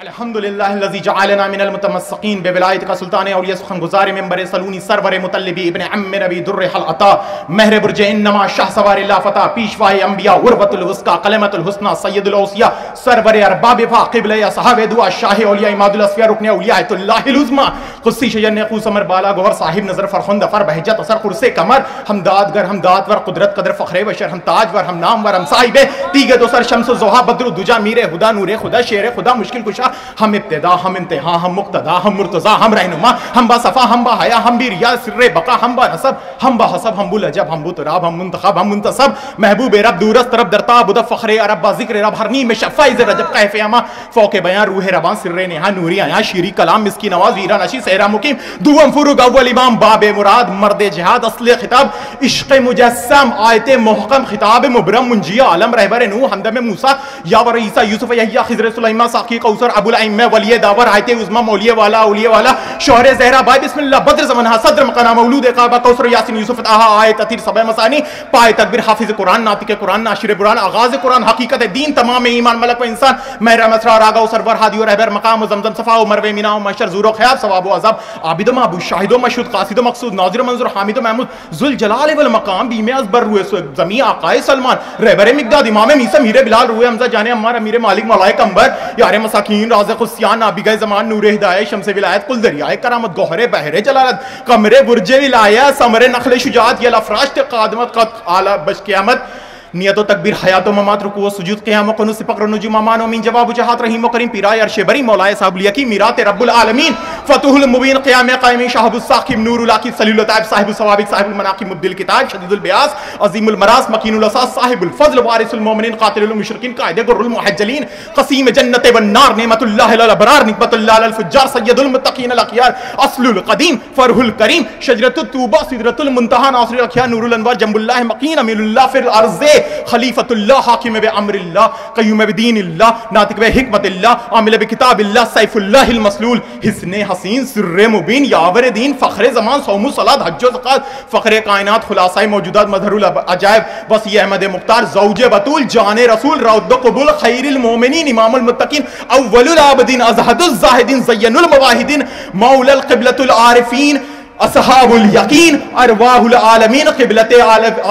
अल्हम्दुलिल्लाहिल्लज़ी जअलना मिनल मुतमस्सिकीन बिविलायत का सुल्तान औलिया सुखन गुज़ार मिंबर सलूनी सरवर मुतल्लिबी इब्न अम्म नबी दुर्र हल अता महर बुर्ज इन्नमा शाह सवार ला फता पीशवाए अंबिया उर्वतुल वुस्का कलमतुल हुस्ना सय्यदुल औसिया सरवर अरबाब फा क़िबले असहाब दुआ शाह औलिया इमादुल असफिया रुकन औलियातुल्लाहिल उज़्मा क़ुस्सी शजन क़ूस अमर बाला गौहर साहिब नजर फरखुंद फर बहजत असर कुर्से कमर हमदाद गर हमदाद वर कुदरत कदर फ़ख्रे बशर हम ताज वर हम नाम वर हम साहिबे तीगे दो सर शम्स ज़ोहा बद्र दुजा मीरे हुदा नूरे खुदा शेर खुदा मुश्किल कुशा हम इब्तिदा हम इंतहा हम मुक्तदा हम मुर्तजा हम रहनुमा हम बा सफा हम बा हया हम भी रिया सिर्रे बका हम बा नसब हम बा हसब हम बुल अजब हम बुतराब हम मुंतखब हम मुंतसब महबूब रब दूरस्त तरफ दरता बुद फखरे अरब बा जिक्र रब हरनी में शफाइज रजब कैफ यमा फौके बयां रूह रबान सिर्रे नेहा नूरी आया शीरी कलाम मिस्की नवाज वीरा नशी सहरा मुकीम दुअम फुरुग अव्वल इमाम बाबे मुराद मर्द जिहाद असले खिताब इश्क़ मुजस्सम आयते मुहकम खिताब मुबरम मुंजिया आलम रहबर नूह हमदम मूसा यावर ईसा यूसुफ यहिया खिज़र सुलैमान साकी कौसर अबुल अइम्मा वलिय दावर आयते उज़्मा मौलिय वाला औलिया वाला शोहरे ज़हरा बाय बिस्मिल्लाह बद्र ज़मनहा सद्र मकाना मौलूद काबा कौसर यासीन यूसुफ ताहा आयत अतीर सबे मसानी पाए तकबीर हाफिज़ कुरान नातिक कुरान नाशिर कुरान आगाज़ कुरान हकीकत दीन तमाम ईमान मलक व इंसान महरम असरार आगा सरवर हादी और रहबर मकाम ज़मज़म सफ़ा व मरवे मिना व मशर ज़ूर व ख़याब सवाब व अज़ाब आबिद व महबूब शाहिद व मशहूद क़ासिद व मक़सूद नाज़िर व मंज़ूर हामिद व महमूद ज़ुल जलाल वल मकाम बीमे अज़बर रुए ज़मी आक़ाए सलमान रहबर मिक़दाद इमाम मीसा मीरे बिलाल रुए हमज़ा जाने अम्मार अमीर मालिक मलाइक अंबर यार मसाकीन राज़िक़ुस्सियान नाबिग़े ज़मान नूरे हिदायत शम्से विलायत कुल दरियाए करामत गौहरे बहरे जलालत कमरे बुर्जे विलाया समरे नखले शुजात यल अफ़राश क़ादमत क़द आला बश क़यामत नियत तकबीर हयात ममात रुकू सुजूद क़याम क़ुनूस फ़क़्र नुजुम अमान मीन जवाब जहात रहीम करीम पीराए अर्श बरी मौलाए साहब लिया की मीरात रब्बुल आलमीन फतहुल मुबीन क़याम क़ाइम शाहबुस साक़िब नूरुल आक़िब सलील ताइब साहिबुस सवाबिक साहिबुल मनाक़िब मुब्दिल किताब शदीदुल बयास अज़ीमुल मरास मकीनुल असास साहिबुल फ़ज़ल वारिसुल मोमिनीन क़ातिलुल मुशरिकीन क़ाइद गुर्रुल मुहज्जलीन क़सीम जन्नत वन नार नेमतुल्लाहि लल अबरार निकमतुल्लाहि लल फुज्जार सय्यदुल मुत्तक़ीन अल अख़यार अस्लुल क़दीम फ़रहुल करीम शजरतुत तूबा सिदरतुल मुंतहा नासिरुल अख़यार नूरुल अनवार जंबुल्लाह मकीन अमीनुल्लाह फिल अर्ज़े खलीफतुल्लाह हाकिम बि अम्रिल्लाह क़य्यूम बि दीनिल्लाह नातिक़ बि हिकमतिल्लाह आमिल बि किताबिल्लाह सैफुल्लाहिल मसलूल हिस्ने हसीन सिर्रे मुबीन यावर दीन फ़ख्रे ज़मान सौमु सलात हज्ज ज़कात फ़ख्रे कायनात खुलासाए मौजूदात मज़हरुल अजायब वसी अहमद मुख्तार ज़ौजे बतूल जाने रसूल रौद क़बूल खैरिल मोमिनीन इमामुल मुत्तक़ीन अव्वलुल आबिदीन अज़हदुज़ ज़ाहिदीन ज़य्यनुल मवाहिदीन मौलल क़िबलतुल आरिफ़ीन असहाबुल यकीन अरवाहुल आलमीन क़िबलते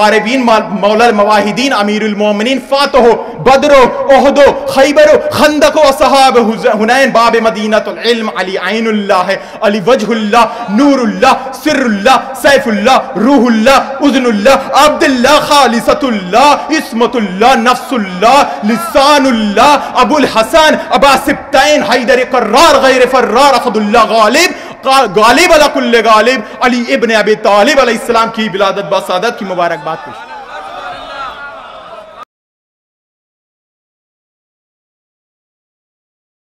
आरिफीन मौलल मवाहिदीन अमीरुल मोमिनीन फातहो बदरो ओहदो खैबरो खंदको असहाब हुनैन बाब मदीनतुल इल्म अली ऐनुल्लाह अली वजहुल्लाह नूरुल्लाह सिर्रुल्लाह सैफुल्लाह रूहुल्लाह उज़्नुल्लाह अब्दुल्लाह खालिसतुल्लाह इस्मतुल्लाह नफ्सुल्लाह लिसानुल्लाह अबुल हसन अबा सिब्तैन हैदर कर्रार गैर फर्रार असदुल्लाह गालिब अला कुल्ले गालिब अली इब्न अबी तालिब अलैहिस्सलाम की विलादत बसादत की मुबारकबाद पेश।